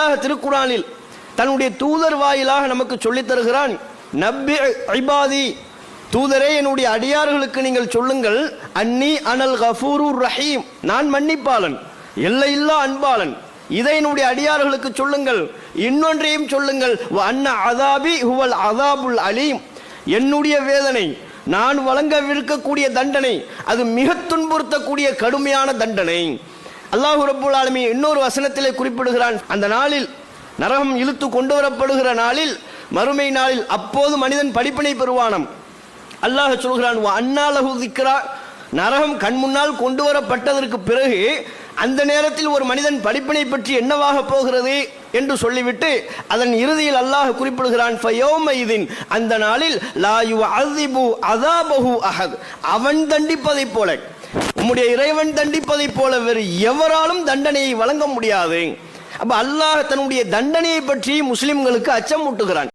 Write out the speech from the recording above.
அல்லாஹ் திருக்குர்ஆனில் தன்னுடைய தூதர் வாயிலாக நமக்கு சொல்லித் தருகிறான், நப்பி இபாதி, தூதரே என்னுடைய அடியார்களுக்கு நீங்கள் சொல்லுங்கள், அன்னி அனல் கஃபூருர் ரஹீம், நான் மன்னிப்பாளன், எல்லையில்லா அன்பாளன். இதை என்னுடைய அடியார்களுக்கு சொல்லுங்கள். இன்னொன்றையும் சொல்லுங்கள், அன்ன அதாபி ஹுவல் அதாபுல் அலீம், என்னுடைய வேதனை, நான் வழங்கவிருக்கக்கூடிய தண்டனை அது மிக துன்புறுத்தக்கூடிய கடுமையான தண்டனை. அல்லாஹ் ரப்பல் ஆலமீன் இன்னொரு வசனத்திலே குறிப்பிடுகிறான், அந்த நாளில் நரகம் இழுத்து கொண்டு வரப்படுகிற நாளில், மறுமை நாளில், அப்போது மனிதன் படிப்பினை பெறுவானாம். அல்லாஹ் சொல்கிறான், அன்னாலஹு திக்ரா, நரகம் கண் முன்னால் கொண்டு வரப்பட்டதற்கு பிறகு அந்த நேரத்தில் ஒரு மனிதன் படிப்பினை பற்றி என்னவாக போகிறது என்று சொல்லிவிட்டு அதன் இறுதியில் அல்லாஹ் குறிப்பிடுகிறான், ஃபயௌமைதின், அந்த நாளில் லா யுஅஸிபு அஸாபஹு அஹத், அவன் தண்டிப்பதைப் போல, உம்முடைய இறைவன் தண்டிப்பதைப் போல வேறு எவராலும் தண்டனையை வழங்க முடியாது. அப்ப அல்லாஹ் தன்னுடைய தண்டனையை பற்றி முஸ்லிம்களுக்கு அச்சம் ஊட்டுகிறான்.